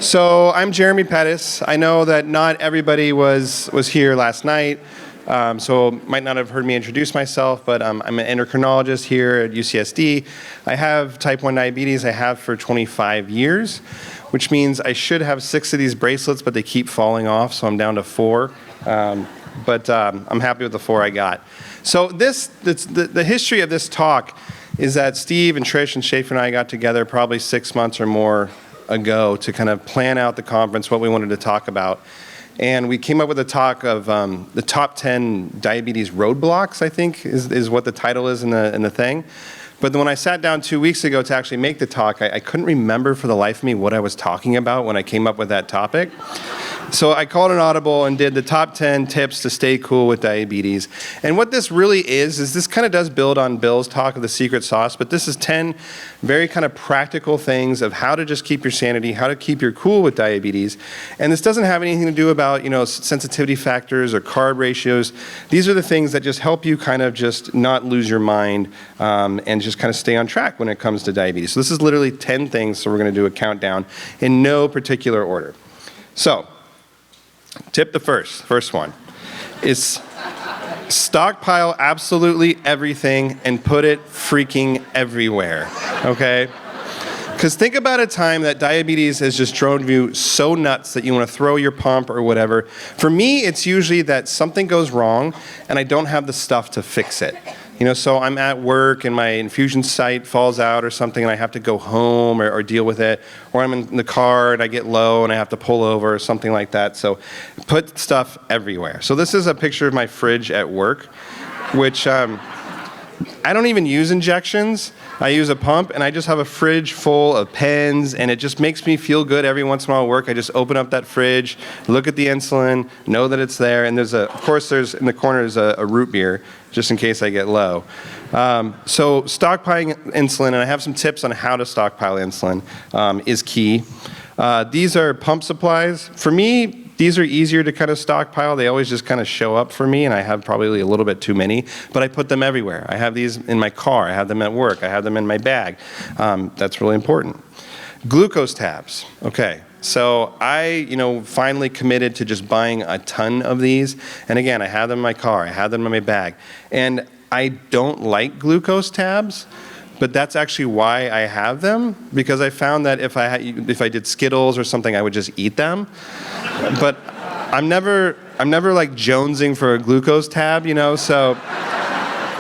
So I'm Jeremy Pettus. I know that not everybody was here last night, so might not have heard me introduce myself, but I'm an endocrinologist here at UCSD. I have type 1 diabetes. I have for 25 years, which means I should have 6 of these bracelets, but they keep falling off, so I'm down to 4. But I'm happy with the 4 I got. So the history of this talk is that Steve and Trish and Schaefer and I got together probably 6 months or more ago to kind of plan out the conference, what we wanted to talk about. And we came up with a talk of the top 10 diabetes roadblocks, I think is what the title is in the thing. But then when I sat down 2 weeks ago to actually make the talk, I couldn't remember for the life of me what I was talking about when I came up with that topic. So I called an audible and did the top 10 tips to stay cool with diabetes. And what this really is this kind of does build on Bill's talk of the secret sauce, but this is 10 very kind of practical things of how to just keep your sanity, how to keep your cool with diabetes. And this doesn't have anything to do about, sensitivity factors or carb ratios. These are the things that just help you kind of just not lose your mind and just kind of stay on track when it comes to diabetes. So this is literally 10 things, so we're going to do a countdown in no particular order. So, tip the first one is stockpile absolutely everything and put it freaking everywhere, okay? Because think about a time that diabetes has just drove you so nuts that you want to throw your pump or whatever. For me, it's usually that something goes wrong and I don't have the stuff to fix it. So I'm at work and my infusion site falls out or something and I have to go home or deal with it. Or I'm in the car and I get low and I have to pull over or something like that. So put stuff everywhere. So this is a picture of my fridge at work, which I don't even use injections. I use a pump and I just have a fridge full of pens and it just makes me feel good every once in a while at work. I just open up that fridge, look at the insulin, know that it's there, and there's in the corner is a root beer just in case I get low. So stockpiling insulin, and I have some tips on how to stockpile insulin, is key. These are pump supplies. For me, these are easier to kind of stockpile. They always just kind of show up for me, and I have probably a little bit too many, but I put them everywhere. I have these in my car. I have them at work. I have them in my bag. That's really important. Glucose tabs. Okay. So I, finally committed to just buying a ton of these. And again, I have them in my car. I have them in my bag. And I don't like glucose tabs. But that's actually why I have them, because I found that if I did Skittles or something, I would just eat them. But I'm never like jonesing for a glucose tab,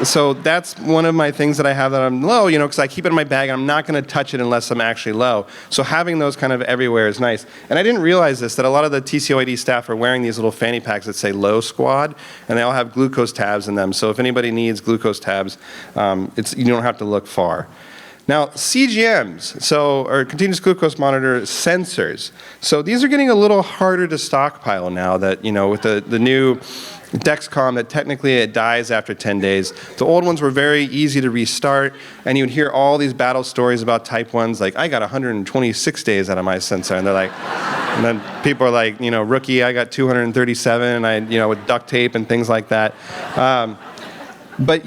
So that's one of my things that I have that I'm low, because I keep it in my bag. And I'm not going to touch it unless I'm actually low. So having those kind of everywhere is nice. And I didn't realize that a lot of the TCOYD staff are wearing these little fanny packs that say low squad, and they all have glucose tabs in them. So if anybody needs glucose tabs, you don't have to look far. Now, CGMs, or continuous glucose monitor sensors. So these are getting a little harder to stockpile now that, with the new Dexcom, that technically it dies after 10 days. The old ones were very easy to restart, and you would hear all these battle stories about type 1s, like, I got 126 days out of my sensor, and they're like, and then people are like, rookie, I got 237, and I, with duct tape and things like that. But,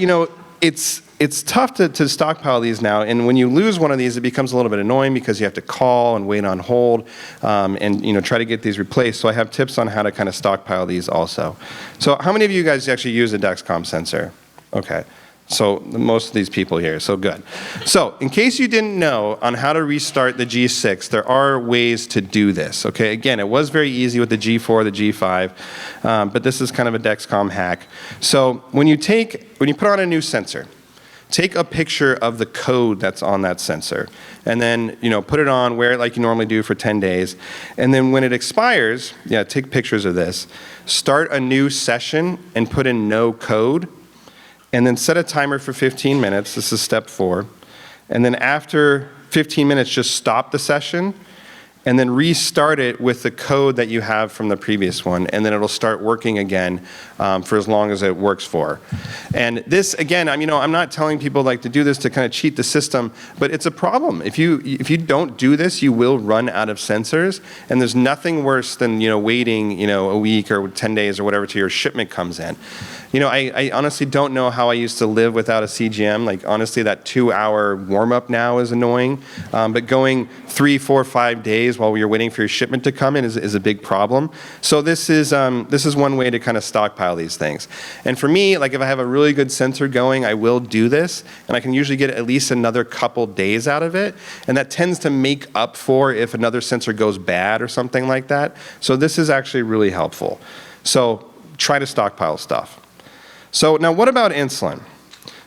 it's tough to stockpile these now, and when you lose one of these, it becomes a little bit annoying because you have to call and wait on hold and try to get these replaced. So I have tips on how to kind of stockpile these also. So how many of you guys actually use a Dexcom sensor? Okay. So most of these people here, so good. So in case you didn't know on how to restart the G6, there are ways to do this, okay? Again, it was very easy with the G4, the G5, but this is kind of a Dexcom hack. So when you put on a new sensor, take a picture of the code that's on that sensor, and then put it on, wear it like you normally do for 10 days, and then when it expires, take pictures of this, start a new session and put in no code, and then set a timer for 15 minutes. This is step 4. And then after 15 minutes, just stop the session and then restart it with the code that you have from the previous one, and then it'll start working again for as long as it works for. And this, again, I'm not telling people like to do this to kind of cheat the system, but it's a problem. If you don't do this, you will run out of sensors, and there's nothing worse than waiting a week or 10 days or whatever till your shipment comes in. I honestly don't know how I used to live without a CGM. Like, honestly, that 2-hour warm-up now is annoying. But going 3, 4, 5 days days while you're waiting for your shipment to come in is a big problem. So this is one way to kind of stockpile these things. And for me, like if I have a really good sensor going, I will do this, and I can usually get at least another couple days out of it, and that tends to make up for if another sensor goes bad or something like that. So this is actually really helpful. So try to stockpile stuff. So now what about insulin?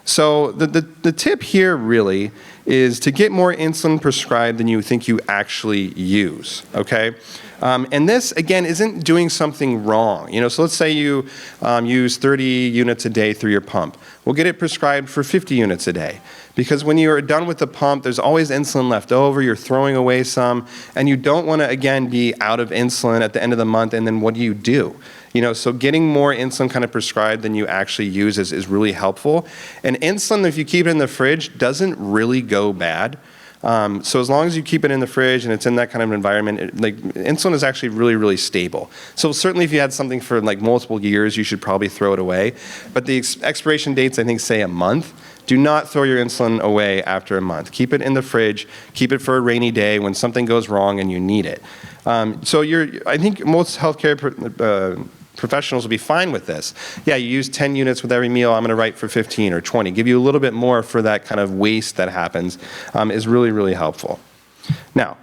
So the tip here really is to get more insulin prescribed than you think you actually use, okay? And this, again, isn't doing something wrong. So let's say you use 30 units a day through your pump. We'll get it prescribed for 50 units a day. Because when you're done with the pump, there's always insulin left over, you're throwing away some, and you don't want to, again, be out of insulin at the end of the month, and then what do? So getting more insulin kind of prescribed than you actually use is really helpful. And insulin, if you keep it in the fridge, doesn't really go bad. So as long as you keep it in the fridge and it's in that kind of environment, insulin is actually really, really stable. So certainly if you had something for like multiple years, you should probably throw it away. But the expiration dates, I think, say a month. Do not throw your insulin away after a month. Keep it in the fridge. Keep it for a rainy day when something goes wrong and you need it. I think most healthcare professionals will be fine with this. Yeah, you use 10 units with every meal, I'm going to write for 15 or 20. Give you a little bit more for that kind of waste that happens is really, really helpful. Now,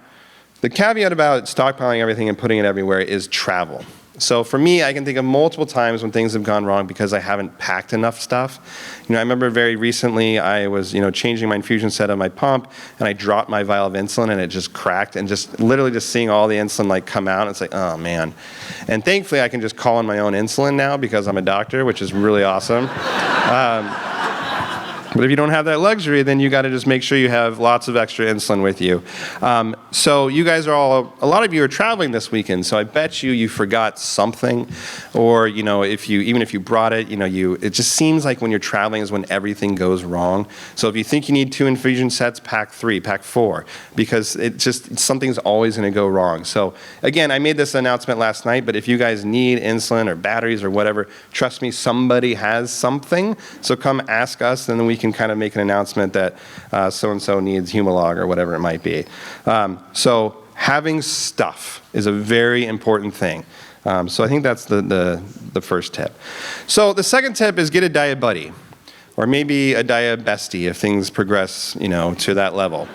the caveat about stockpiling everything and putting it everywhere is travel. So for me, I can think of multiple times when things have gone wrong because I haven't packed enough stuff. I remember very recently I was changing my infusion set of my pump, and I dropped my vial of insulin and it just cracked, and just literally just seeing all the insulin like come out, it's like, oh man. And thankfully I can just call in my own insulin now because I'm a doctor, which is really awesome. But if you don't have that luxury, then you got to just make sure you have lots of extra insulin with you. So you guys are a lot of you are traveling this weekend, so I bet you forgot something, or even if you brought it, it just seems like when you're traveling is when everything goes wrong. So if you think you need 2 infusion sets, pack 3, pack 4, because something's always going to go wrong. So again, I made this announcement last night, but if you guys need insulin or batteries or whatever, trust me, somebody has something. So come ask us, and then we can kind of make an announcement that so-and-so needs Humalog or whatever it might be. So having stuff is a very important thing. So I think that's the first tip. So the second tip is get a diet buddy, or maybe a diet bestie if things progress, to that level.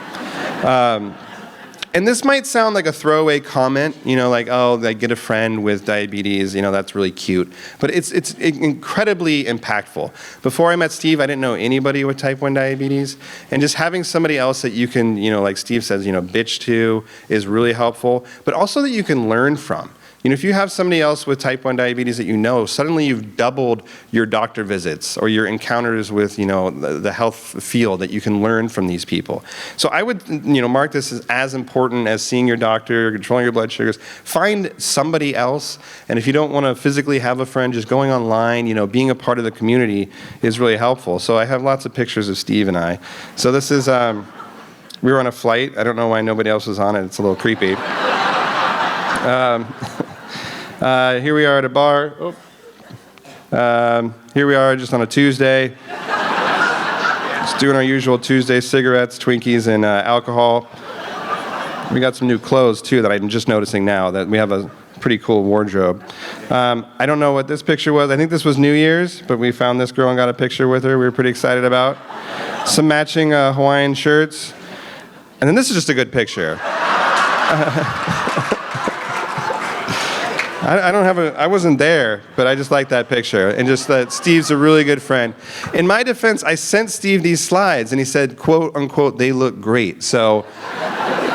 And this might sound like a throwaway comment, like, oh, I get a friend with diabetes, that's really cute. But it's incredibly impactful. Before I met Steve, I didn't know anybody with type 1 diabetes. And just having somebody else that you can, like Steve says, bitch to is really helpful. But also that you can learn from. If you have somebody else with type 1 diabetes that suddenly you've doubled your doctor visits or your encounters with, the health field, that you can learn from these people. So I would, mark this as important as seeing your doctor, controlling your blood sugars. Find somebody else, and if you don't want to physically have a friend, just going online, being a part of the community is really helpful. So I have lots of pictures of Steve and I. So this is, we were on a flight. I don't know why nobody else was on it. It's a little creepy. Here we are at a bar. Here we are just on a Tuesday. Just doing our usual Tuesday cigarettes, Twinkies, and alcohol. We got some new clothes, too, that I'm just noticing now, that we have a pretty cool wardrobe. I don't know what this picture was. I think this was New Year's, but we found this girl and got a picture with her we were pretty excited about. Some matching Hawaiian shirts. And then this is just a good picture. I wasn't there, but I just like that picture. And just that Steve's a really good friend. In my defense, I sent Steve these slides, and he said, quote, unquote, they look great. So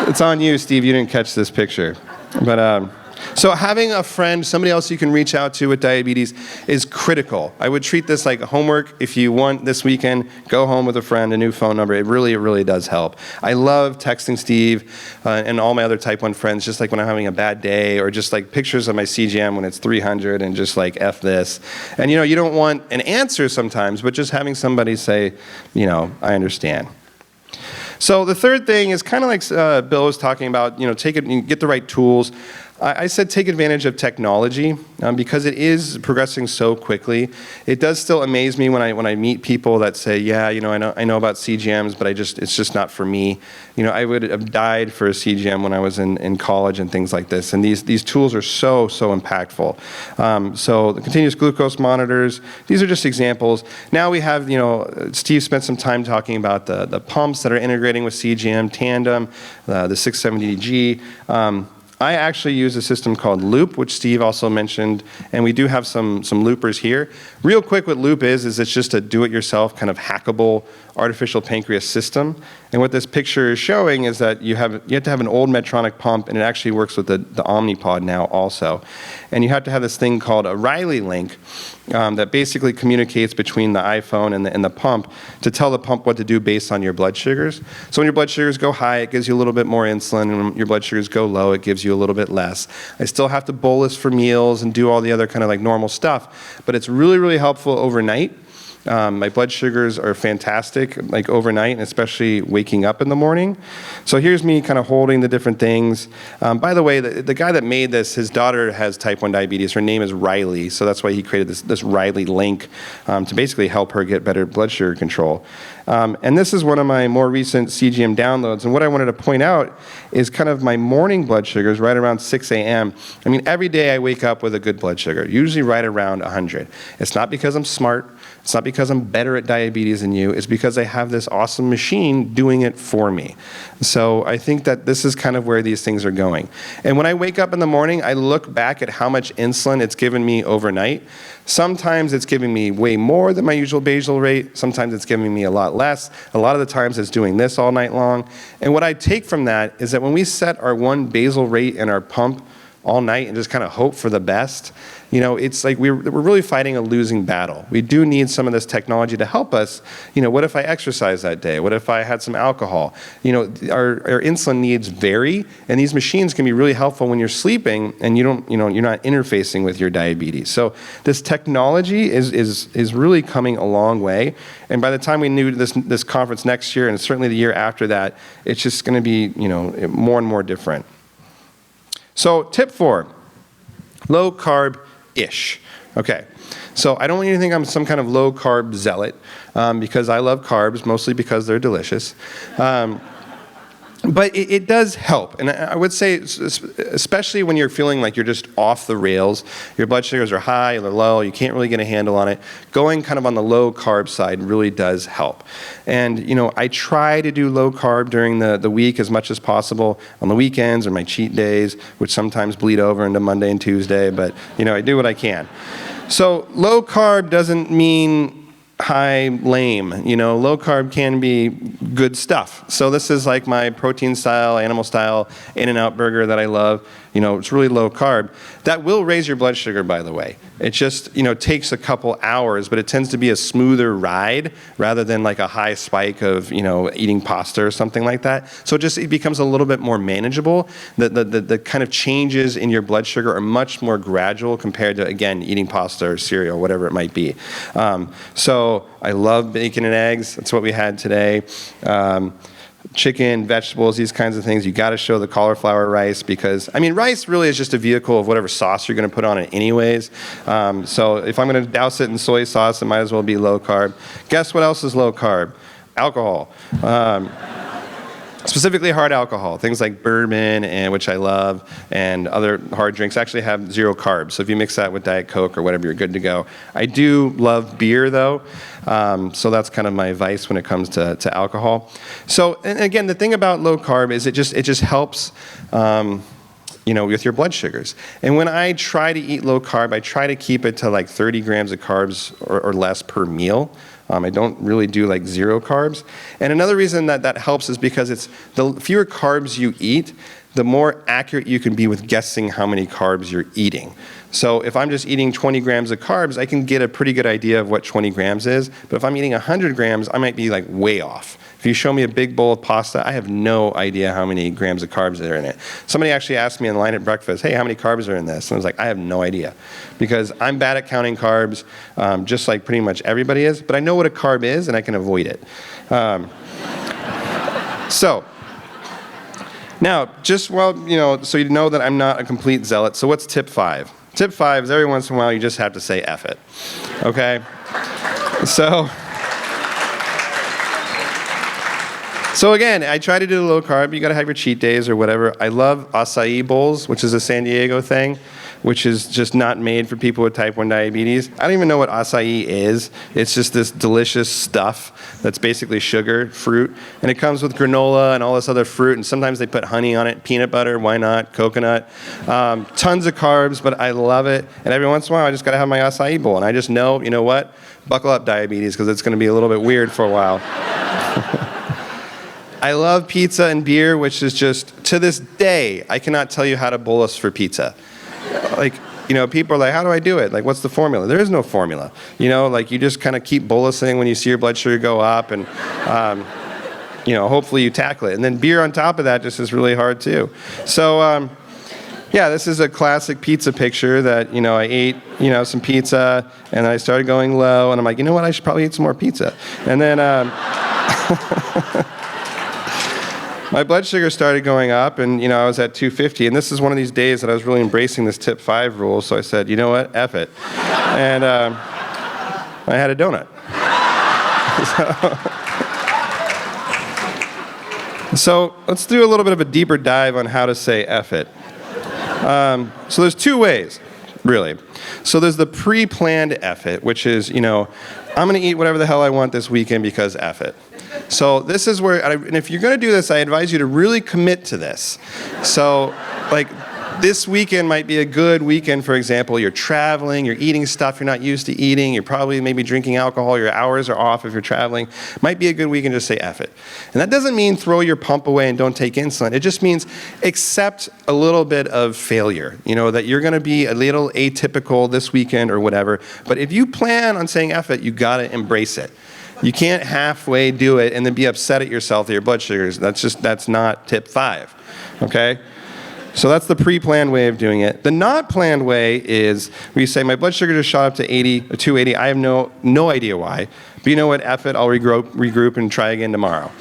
it's on you, Steve. You didn't catch this picture. But so having a friend, somebody else you can reach out to with diabetes is critical. I would treat this like homework. If you want this weekend, go home with a friend, a new phone number. It really does help. I love texting Steve and all my other type 1 friends, just like when I'm having a bad day, or just like pictures of my CGM when it's 300 and just like F this. And you don't want an answer sometimes, but just having somebody say, I understand. So the third thing is kind of like Bill was talking about, take it and get the right tools. I said take advantage of technology because it is progressing so quickly. It does still amaze me when I meet people that say, yeah, I know about CGMs, but it's just not for me. I would have died for a CGM when I was in college and things like this. And these tools are so impactful. So the continuous glucose monitors, these are just examples. Now we have, Steve spent some time talking about the pumps that are integrating with CGM, Tandem, the 670G. I actually use a system called Loop, which Steve also mentioned, and we do have some loopers here. Real quick, what Loop is it's just a do-it-yourself kind of hackable artificial pancreas system. And what this picture is showing is that you have to have an old Medtronic pump, and it actually works with the Omnipod now also. And you have to have this thing called a Riley link that basically communicates between the iPhone and the pump to tell the pump what to do based on your blood sugars. So when your blood sugars go high, it gives you a little bit more insulin, and when your blood sugars go low, it gives you a little bit less. I still have to bolus for meals and do all the other kind of like normal stuff, but it's really helpful overnight. My blood sugars are fantastic, like overnight, and especially waking up in the morning. So here's me kind of holding the different things. By the way, the guy that made this, his daughter has type 1 diabetes. Her name is Riley, so that's why he created this Riley link to basically help her get better blood sugar control. And this is one of my more recent CGM downloads. And what I wanted to point out is kind of my morning blood sugars right around 6 a.m. I mean, every day I wake up with a good blood sugar, usually right around 100. It's not because I'm smart. It's not because I'm better at diabetes than you. It's because I have this awesome machine doing it for me. So I think that this is kind of where these things are going. And when I wake up in the morning, I look back at how much insulin it's given me overnight. Sometimes it's giving me way more than my usual basal rate. Sometimes it's giving me a lot less. A lot of the times it's doing this all night long. And what I take from that is that when we set our one basal rate in our pump all night and just kind of hope for the best, it's like we're really fighting a losing battle. We do need some of this technology to help us. What if I exercise that day? What if I had some alcohol? Our insulin needs vary, and these machines can be really helpful when you're sleeping and you're not interfacing with your diabetes. So this technology is really coming a long way. And by the time we do this conference next year, and certainly the year after that, it's just going to be more and more different. So tip 4, low carb-ish. Okay, so I don't want you to think I'm some kind of low carb zealot because I love carbs, mostly because they're delicious. But it does help, and I would say, especially when you're feeling like you're just off the rails, your blood sugars are high or low, you can't really get a handle on it, going kind of on the low carb side really does help. And I try to do low carb during the week as much as possible on the weekends or my cheat days, which sometimes bleed over into Monday and Tuesday, but I do what I can. So low carb doesn't mean high lame. Low carb can be good stuff. So this is like my protein style, animal style In-N-Out burger that I love. It's really low carb. That will raise your blood sugar, by the way. It just, takes a couple hours, but it tends to be a smoother ride rather than like a high spike of, eating pasta or something like that. So it becomes a little bit more manageable. The kind of changes in your blood sugar are much more gradual compared to, again, eating pasta or cereal, whatever it might be. So I love bacon and eggs. That's what we had today. Chicken, vegetables, these kinds of things. You got to show the cauliflower rice because, rice really is just a vehicle of whatever sauce you're going to put on it anyways. So if I'm going to douse it in soy sauce, it might as well be low carb. Guess what else is low carb? Alcohol. Specifically hard alcohol, things like bourbon, which I love, and other hard drinks actually have 0 carbs. So if you mix that with Diet Coke or whatever, you're good to go. I do love beer, though, so that's kind of my vice when it comes to alcohol. So, and again, the thing about low carb is it just helps with your blood sugars. And when I try to eat low carb, I try to keep it to like 30 grams of carbs or less per meal. I don't really do like 0 carbs. And another reason that helps is because it's the fewer carbs you eat, the more accurate you can be with guessing how many carbs you're eating. So if I'm just eating 20 grams of carbs, I can get a pretty good idea of what 20 grams is. But if I'm eating 100 grams, I might be like way off. If you show me a big bowl of pasta, I have no idea how many grams of carbs are in it. Somebody actually asked me in line at breakfast, hey, how many carbs are in this? And I was like, I have no idea. Because I'm bad at counting carbs, just like pretty much everybody is. But I know what a carb is, and I can avoid it. So Now, just so you know that I'm not a complete zealot, so what's tip 5? Tip 5 is every once in a while you just have to say F it, okay? So again, I try to do low carb. You got to have your cheat days or whatever. I love acai bowls, which is a San Diego thing, which is just not made for people with type 1 diabetes. I don't even know what acai is. It's just this delicious stuff that's basically sugar, fruit, and it comes with granola and all this other fruit, and sometimes they put honey on it, peanut butter, why not, coconut. Tons of carbs, but I love it, and every once in a while I just got to have my acai bowl, and I just know, you know what? Buckle up, diabetes, because it's going to be a little bit weird for a while. I love pizza and beer, which is just, to this day, I cannot tell you how to bolus for pizza. Like, people are like, how do I do it? Like, what's the formula? There is no formula. You just kind of keep bolusing when you see your blood sugar go up, and, hopefully you tackle it. And then beer on top of that just is really hard too. So, this is a classic pizza picture that, I ate, some pizza, and I started going low, and I'm like, you know what, I should probably eat some more pizza. And then, my blood sugar started going up, and I was at 250, and this is one of these days that I was really embracing this tip 5 rule, so I said, you know what, F it. And I had a donut. So let's do a little bit of a deeper dive on how to say F it. So there's 2 ways, really. So there's the pre-planned F it, which is, I'm going to eat whatever the hell I want this weekend because F it. So this is where, and if you're going to do this, I advise you to really commit to this. So, this weekend might be a good weekend, for example. You're traveling, you're eating stuff you're not used to eating, you're probably maybe drinking alcohol, your hours are off if you're traveling. Might be a good weekend to say F it. And that doesn't mean throw your pump away and don't take insulin. It just means accept a little bit of failure, that you're going to be a little atypical this weekend or whatever. But if you plan on saying F it, you got to embrace it. You can't halfway do it and then be upset at yourself at your blood sugars. That's not tip 5, okay? So that's the pre-planned way of doing it. The not planned way is where you say, my blood sugar just shot up to 80 or 280. I have no idea why. But you know what, F it, I'll regroup and try again tomorrow.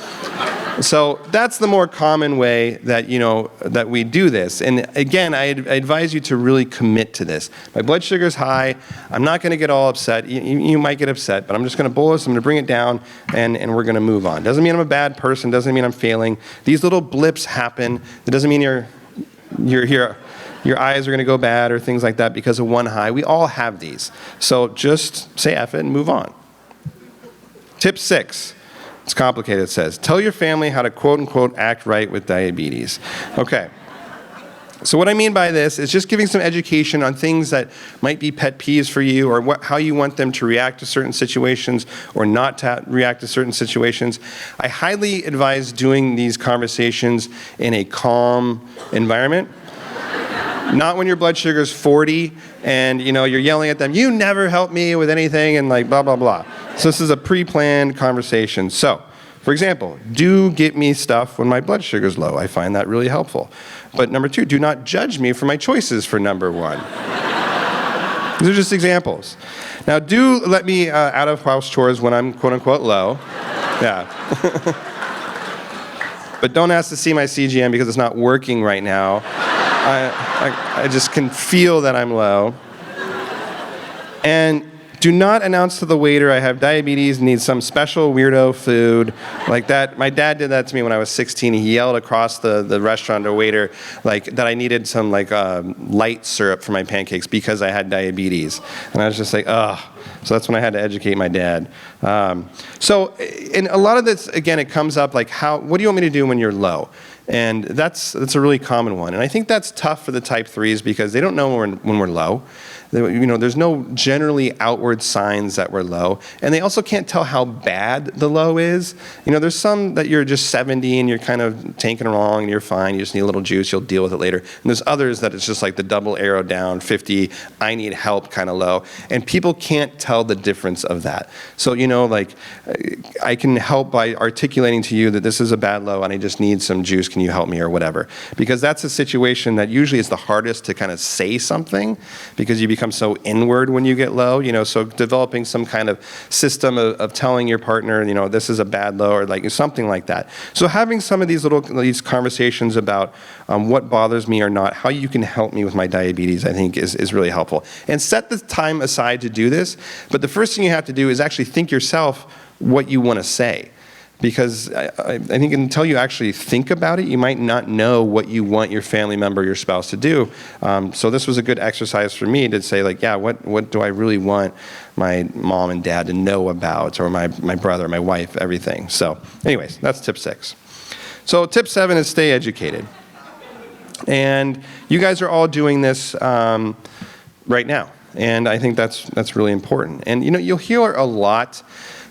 So that's the more common way that, that we do this. And again, I advise you to really commit to this. My blood sugar's high. I'm not going to get all upset. You might get upset, but I'm just going to bolus. I'm going to bring it down, and we're going to move on. Doesn't mean I'm a bad person. Doesn't mean I'm failing. These little blips happen. It doesn't mean your eyes are going to go bad or things like that because of one high. We all have these. So just say F it and move on. Tip 6. It's complicated, it says. Tell your family how to quote-unquote act right with diabetes. Okay. So what I mean by this is just giving some education on things that might be pet peeves for you, or how you want them to react to certain situations or not to react to certain situations. I highly advise doing these conversations in a calm environment. Not when your blood sugar is 40 and you're yelling at them, you never help me with anything, and blah, blah, blah. So this is a pre-planned conversation. So, for example, do get me stuff when my blood sugar is low. I find that really helpful. But number 2, do not judge me for my choices for number 1. These are just examples. Now, do let me out of house chores when I'm quote-unquote low. Yeah. But don't ask to see my CGM because it's not working right now. I just can feel that I'm low. And do not announce to the waiter I have diabetes and need some special weirdo food like that. My dad did that to me when I was 16. He yelled across the restaurant to a waiter that I needed some light syrup for my pancakes because I had diabetes. And I was just like, ugh. So that's when I had to educate my dad. So in a lot of this, again, it comes up what do you want me to do when you're low? And that's a really common one. And I think that's tough for the type 3s because they don't know when we're low. There's no generally outward signs that we're low. And they also can't tell how bad the low is. There's some that you're just 70 and you're kind of tanking along and you're fine. You just need a little juice. You'll deal with it later. And there's others that it's just like the double arrow down, 50, I need help kind of low. And people can't tell the difference of that. So, I can help by articulating to you that this is a bad low and I just need some juice. Can you help me or whatever? Because that's a situation that usually is the hardest to kind of say something because you become become so inward when you get low, so developing some kind of system of telling your partner, this is a bad low, or like something like that. So having some of these conversations about what bothers me or not, how you can help me with my diabetes, I think is really helpful. And set the time aside to do this, but the first thing you have to do is actually think yourself what you want to say. Because I think until you actually think about it, you might not know what you want your family member, your spouse to do. So this was a good exercise for me to say, like, yeah, what do I really want my mom and dad to know about, or my brother, my wife, everything. So anyways, that's tip 6. So tip 7 is stay educated. And you guys are all doing this right now. And I think that's really important. And you'll hear a lot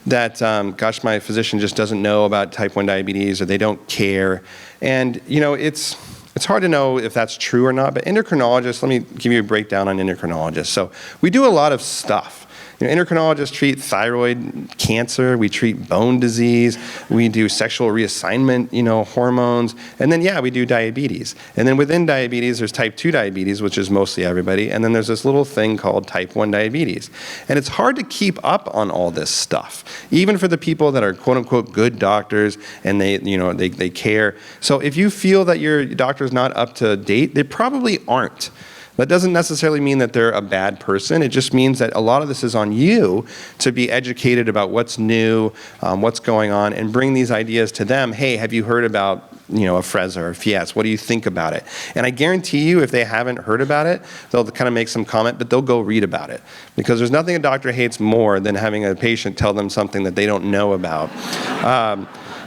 that, gosh, my physician just doesn't know about type 1 diabetes, or they don't care. And, it's hard to know if that's true or not, but endocrinologists, let me give you a breakdown on endocrinologists. So we do a lot of stuff. Endocrinologists treat thyroid cancer, we treat bone disease, we do sexual reassignment, hormones, and then, we do diabetes. And then within diabetes, there's type 2 diabetes, which is mostly everybody, and then there's this little thing called type 1 diabetes. And it's hard to keep up on all this stuff, even for the people that are quote-unquote good doctors, and they care. So if you feel that your doctor's not up to date, they probably aren't. That doesn't necessarily mean that they're a bad person. It just means that a lot of this is on you to be educated about what's new, what's going on, and bring these ideas to them. Hey, have you heard about a Afrezza or a Fiasp? What do you think about it? And I guarantee you, if they haven't heard about it, they'll kind of make some comment, but they'll go read about it. Because there's nothing a doctor hates more than having a patient tell them something that they don't know about.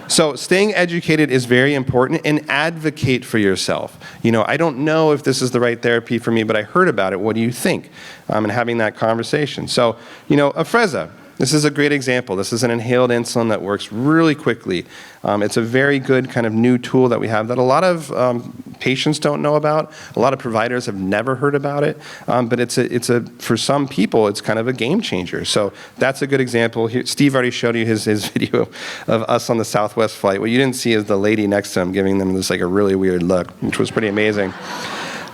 So staying educated is very important, and advocate for yourself. I don't know if this is the right therapy for me, but I heard about it. What do you think? And having that conversation. So, Afrezza. This is a great example. This is an inhaled insulin that works really quickly. It's a very good kind of new tool that we have that a lot of patients don't know about. A lot of providers have never heard about it. But for some people, it's kind of a game changer. So that's a good example. Here, Steve already showed you his video of us on the Southwest flight. What you didn't see is the lady next to him giving them this like a really weird look, which was pretty amazing.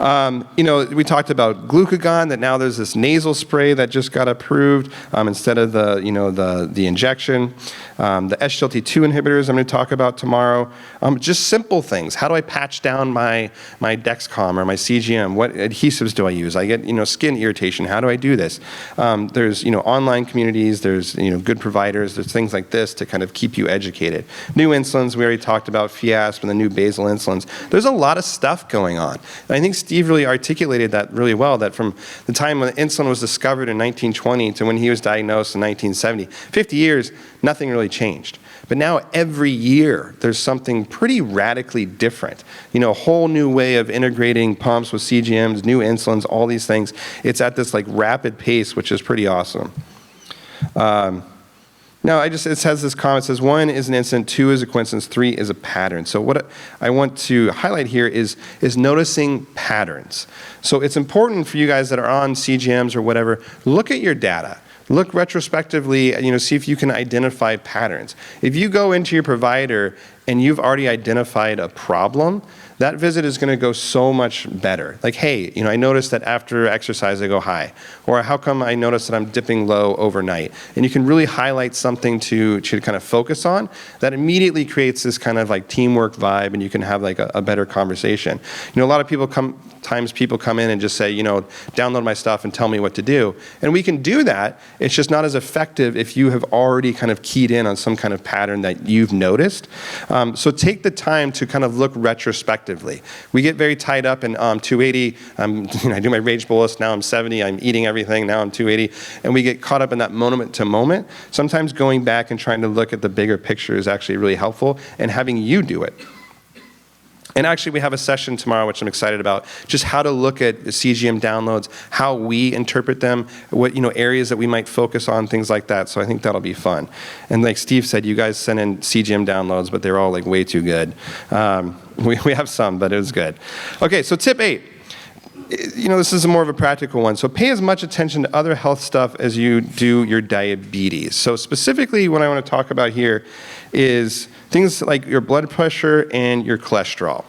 We talked about glucagon, that now there's this nasal spray that just got approved instead of the injection. The SGLT2 inhibitors I'm going to talk about tomorrow. Just simple things. How do I patch down my Dexcom or my CGM? What adhesives do I use? I get skin irritation. How do I do this? There's online communities. There's good providers. There's things like this to kind of keep you educated. New insulins, we already talked about Fiasp and the new basal insulins. There's a lot of stuff going on. And I think Steve really articulated that really well, that from the time when insulin was discovered in 1920 to when he was diagnosed in 1970, 50 years, nothing really changed. But now every year, there's something pretty radically different. A whole new way of integrating pumps with CGMs, new insulins, all these things. It's at this like rapid pace, which is pretty awesome. Now, it has this comment. It says 1 is an incident, 2 is a coincidence, 3 is a pattern. So what I want to highlight here is noticing patterns. So it's important for you guys that are on CGMs or whatever, look at your data. Look retrospectively, see if you can identify patterns. If you go into your provider and you've already identified a problem, that visit is going to go so much better. Like, hey, I noticed that after exercise I go high. Or how come I notice that I'm dipping low overnight? And you can really highlight something to kind of focus on that immediately creates this kind of like teamwork vibe, and you can have like a better conversation. A lot of people come in and just say, download my stuff and tell me what to do. And we can do that. It's just not as effective if you have already kind of keyed in on some kind of pattern that you've noticed. So take the time to kind of look retrospectively. We get very tied up in 280. I do my rage bolus. Now I'm 70. I'm eating everything. Now I'm 280. And we get caught up in that moment to moment. Sometimes going back and trying to look at the bigger picture is actually really helpful, and having you do it. And actually, we have a session tomorrow, which I'm excited about, just how to look at the CGM downloads, how we interpret them, what areas that we might focus on, things like that. So I think that'll be fun. And like Steve said, you guys sent in CGM downloads, but they're all like way too good. We have some, but it was good. Okay, so tip 8. This is more of a practical one. So pay as much attention to other health stuff as you do your diabetes. So specifically, what I want to talk about here is things like your blood pressure and your cholesterol,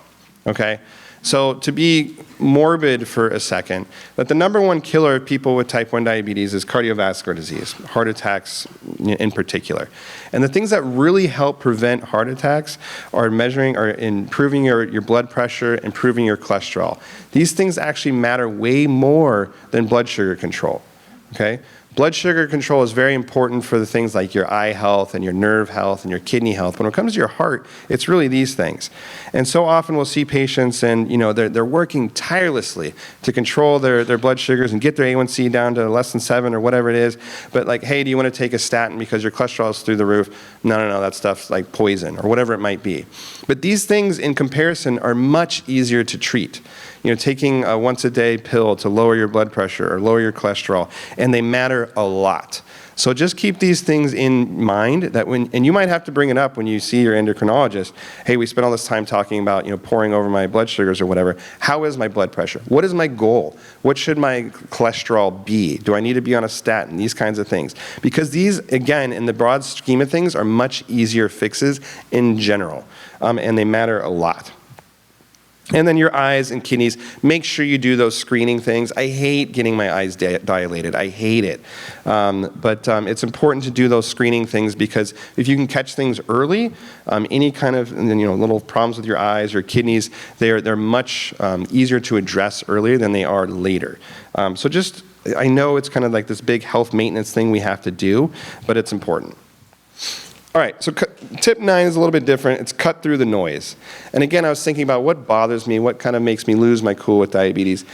okay? So to be morbid for a second, that the number one killer of people with type 1 diabetes is cardiovascular disease, heart attacks in particular. And the things that really help prevent heart attacks are improving your blood pressure, improving your cholesterol. These things actually matter way more than blood sugar control, okay? Blood sugar control is very important for the things like your eye health and your nerve health and your kidney health. When it comes to your heart, it's really these things. And so often we'll see patients and they're working tirelessly to control their blood sugars and get their A1C down to less than 7 or whatever it is. But like, hey, do you want to take a statin because your cholesterol is through the roof? No, that stuff's like poison or whatever it might be. But these things in comparison are much easier to treat. Taking a once-a-day pill to lower your blood pressure or lower your cholesterol, and they matter a lot. So just keep these things in mind, and you might have to bring it up when you see your endocrinologist. Hey, we spent all this time talking about pouring over my blood sugars or whatever. How is my blood pressure? What is my goal? What should my cholesterol be? Do I need to be on a statin? These kinds of things. Because these, again, in the broad scheme of things, are much easier fixes in general, and they matter a lot. And then your eyes and kidneys, make sure you do those screening things. I hate getting my eyes dilated. I hate it. But it's important to do those screening things because if you can catch things early, any kind of little problems with your eyes or kidneys, they're much easier to address earlier than they are later. I know it's kind of like this big health maintenance thing we have to do, but it's important. All right, so tip 9 is a little bit different. It's cut through the noise. And again, I was thinking about what bothers me, what kind of makes me lose my cool with diabetes.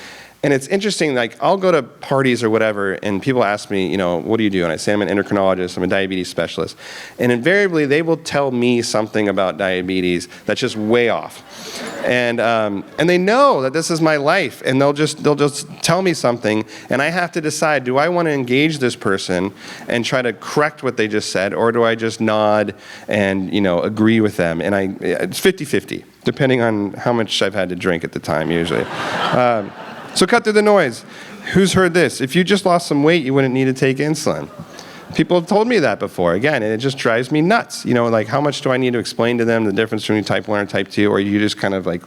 And it's interesting, like I'll go to parties or whatever, and people ask me, what do you do? And I say I'm an endocrinologist, I'm a diabetes specialist. And invariably, they will tell me something about diabetes that's just way off. And they know that this is my life, and they'll just tell me something, and I have to decide, do I want to engage this person and try to correct what they just said, or do I just nod and agree with them? And it's 50-50, depending on how much I've had to drink at the time, usually. So cut through the noise. Who's heard this? If you just lost some weight, you wouldn't need to take insulin. People have told me that before. Again, and it just drives me nuts. Like how much do I need to explain to them the difference between type 1 or type 2, or you just kind of like,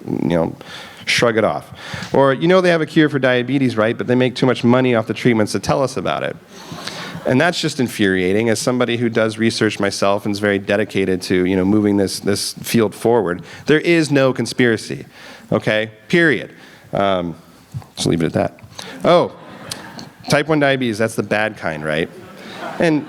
shrug it off. Or they have a cure for diabetes, right? But they make too much money off the treatments to tell us about it. And that's just infuriating. As somebody who does research myself and is very dedicated to moving this field forward, there is no conspiracy. Okay? Period. Just leave it at that. Oh, type 1 diabetes, that's the bad kind, right? And,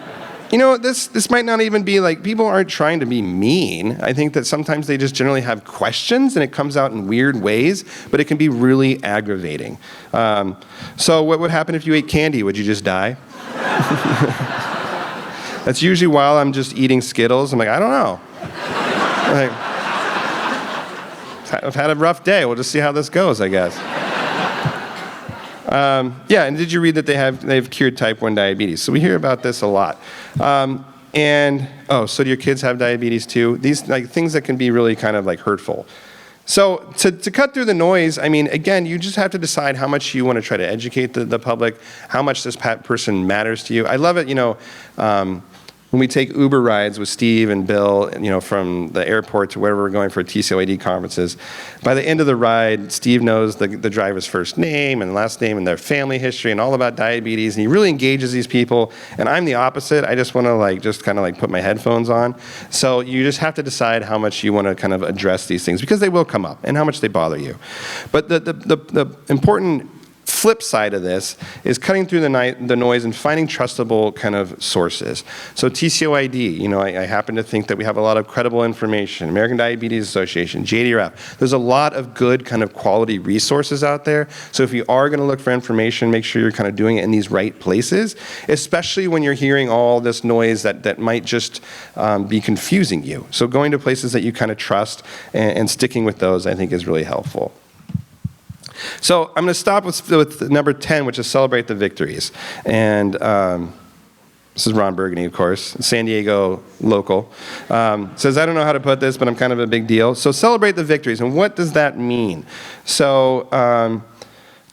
this might not even be like, people aren't trying to be mean. I think that sometimes they just generally have questions, and it comes out in weird ways, but it can be really aggravating. So what would happen if you ate candy? Would you just die? That's usually while I'm just eating Skittles. I'm like, I don't know. I've had a rough day. We'll just see how this goes, I guess. And did you read that they've cured type 1 diabetes? So we hear about this a lot. So do your kids have diabetes too? These things that can be really kind of hurtful. So to cut through the noise, again, you just have to decide how much you want to try to educate the public, how much this person matters to you. I love it, when we take Uber rides with Steve and Bill, from the airport to wherever we're going for TCOYD conferences, by the end of the ride, Steve knows the driver's first name and last name and their family history and all about diabetes, and he really engages these people. And I'm the opposite. I just want to put my headphones on. So you just have to decide how much you want to kind of address these things, because they will come up, and how much they bother you. But the important flip side of this is cutting through the noise and finding trustable kind of sources. So TCOYD, I happen to think that we have a lot of credible information. American Diabetes Association, JDRF. There's a lot of good kind of quality resources out there. So if you are going to look for information, make sure you're kind of doing it in these right places, especially when you're hearing all this noise that might just be confusing you. So going to places that you kind of trust and sticking with those, I think, is really helpful. So I'm going to stop with number 10, which is celebrate the victories. And this is Ron Burgundy, of course, San Diego local. Says, I don't know how to put this, but I'm kind of a big deal. So celebrate the victories. And what does that mean? So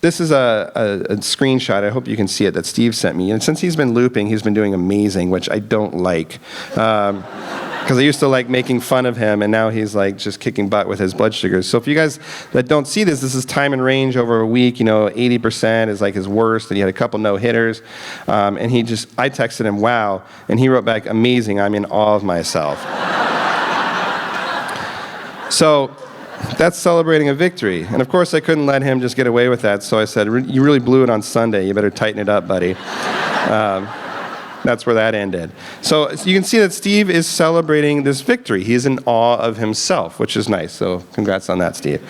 this is a screenshot. I hope you can see it, that Steve sent me. And since he's been looping, he's been doing amazing, which I don't like. Because I used to like making fun of him, and now he's like just kicking butt with his blood sugars. So if you guys that don't see this, this is time and range over a week. 80% is like his worst, and he had a couple no-hitters. And I texted him, wow, and he wrote back, amazing, I'm in awe of myself. So that's celebrating a victory. And of course, I couldn't let him just get away with that. So I said, you really blew it on Sunday. You better tighten it up, buddy. That's where that ended. So you can see that Steve is celebrating this victory. He's in awe of himself, which is nice. So congrats on that, Steve.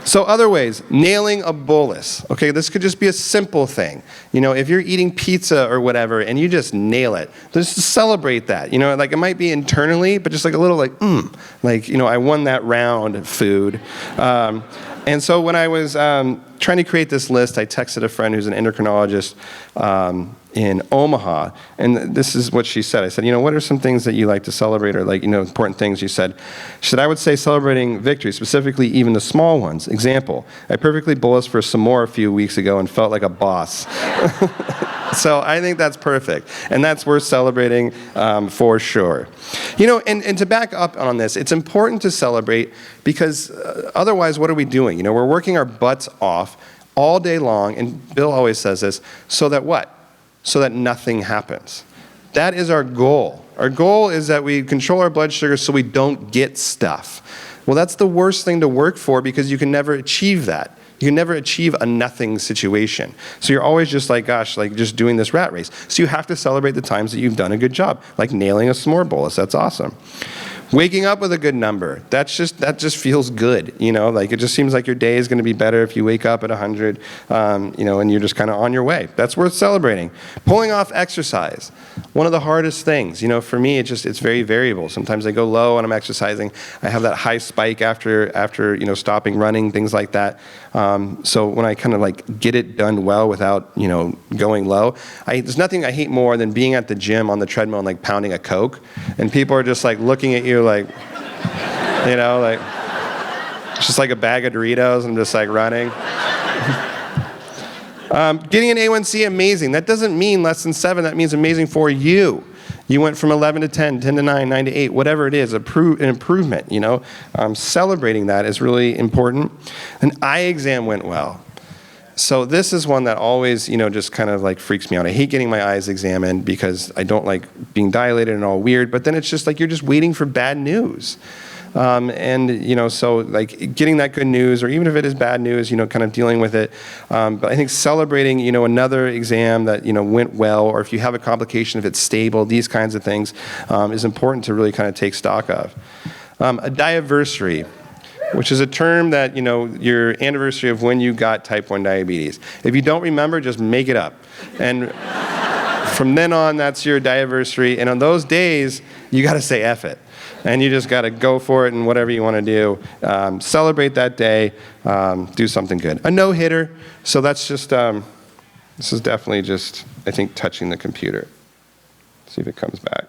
So other ways, nailing a bolus. Okay, this could just be a simple thing. If you're eating pizza or whatever and you just nail it, just celebrate that. Like it might be internally, but just like a little I won that round of food. And so when I was trying to create this list, I texted a friend who's an endocrinologist in Omaha, and this is what she said. I said, what are some things that you like to celebrate, or important things? She said, I would say celebrating victory, specifically even the small ones. Example, I perfectly bolused for some more a few weeks ago and felt like a boss. So I think that's perfect, and that's worth celebrating for sure. And to back up on this, it's important to celebrate because otherwise, what are we doing? We're working our butts off all day long, and Bill always says this, so that what? So that nothing happens. That is our goal. Our goal is that we control our blood sugar so we don't get stuff. Well, that's the worst thing to work for because you can never achieve that. You can never achieve a nothing situation. So you're always just just doing this rat race. So you have to celebrate the times that you've done a good job, like nailing a s'more bolus. That's awesome. Waking up with a good number, that just feels good, like it just seems like your day is going to be better if you wake up at 100, and you're just kind of on your way. That's worth celebrating. Pulling off exercise, one of the hardest things, for me, it's very variable. Sometimes I go low when I'm exercising. I have that high spike after stopping running, things like that. So when I kind of get it done well without, going low, there's nothing I hate more than being at the gym on the treadmill and pounding a Coke, and people are just looking at you it's just like a bag of Doritos and just running. Getting an A1C, amazing. That doesn't mean less than 7. That means amazing for you. You went from 11 to 10, 10 to 9, 9 to 8, whatever it is, an improvement, Celebrating that is really important. An eye exam went well. So this is one that always, just kind of freaks me out. I hate getting my eyes examined because I don't like being dilated and all weird, but then it's just you're just waiting for bad news. So getting that good news, or even if it is bad news, kind of dealing with it. But I think celebrating, another exam that, went well, or if you have a complication, if it's stable, these kinds of things is important to really kind of take stock of. A diaversary, which is a term that, your anniversary of when you got type 1 diabetes. If you don't remember, just make it up. And from then on, that's your diaversary. And on those days, you got to say F it. And you just got to go for it and whatever you want to do. Celebrate that day. Do something good. A no-hitter. So that's just, this is definitely just, I think, touching the computer. See if it comes back.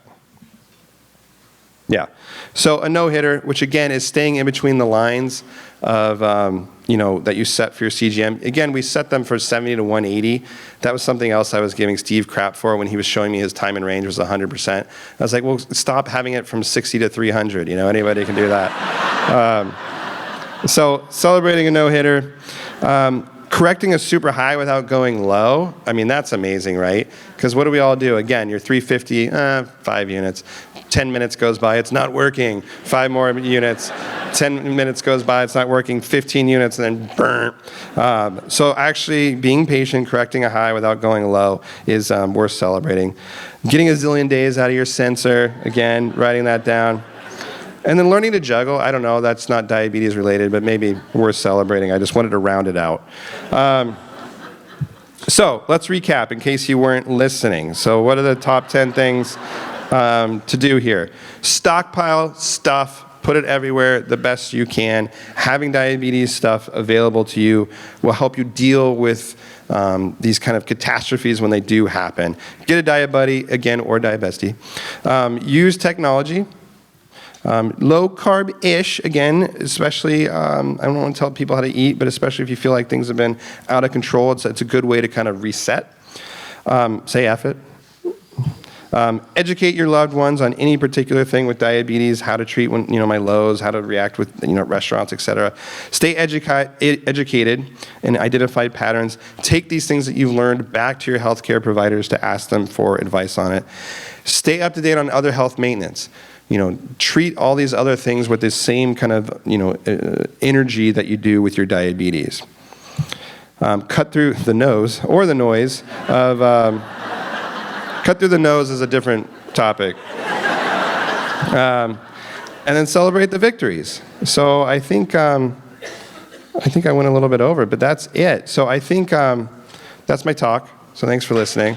Yeah. So a no-hitter, which again is staying in between the lines of, that you set for your CGM. Again, we set them for 70 to 180. That was something else I was giving Steve crap for when he was showing me his time and range was 100%. I was like, well, stop having it from 60 to 300. Anybody can do that. So celebrating a no-hitter. Correcting a super high without going low, that's amazing, right? Because what do we all do? Again, you're 350, 5 units. 10 minutes goes by, it's not working. 5 more units. 10 minutes goes by, it's not working. 15 units, and then burn. So actually being patient, correcting a high without going low is worth celebrating. Getting a zillion days out of your sensor, again, writing that down. And then learning to juggle, I don't know, that's not diabetes related, but maybe worth celebrating. I just wanted to round it out. So let's recap in case you weren't listening. So what are the top 10 things to do here? Stockpile stuff, put it everywhere the best you can. Having diabetes stuff available to you will help you deal with these kind of catastrophes when they do happen. Get a diet buddy, again, or diet bestie. Use technology. Low carb-ish, again, especially, I don't want to tell people how to eat, but especially if you feel like things have been out of control, it's a good way to kind of reset. Say F it. Educate your loved ones on any particular thing with diabetes, how to treat when, my lows, how to react with, restaurants, etc. Stay educated and identify patterns. Take these things that you've learned back to your healthcare providers to ask them for advice on it. Stay up to date on other health maintenance. Treat all these other things with this same kind of, energy that you do with your diabetes. Cut through the nose or the noise of. Cut through the nose is a different topic. And then celebrate the victories. So I think I went a little bit over, but that's it. So I think that's my talk. So thanks for listening.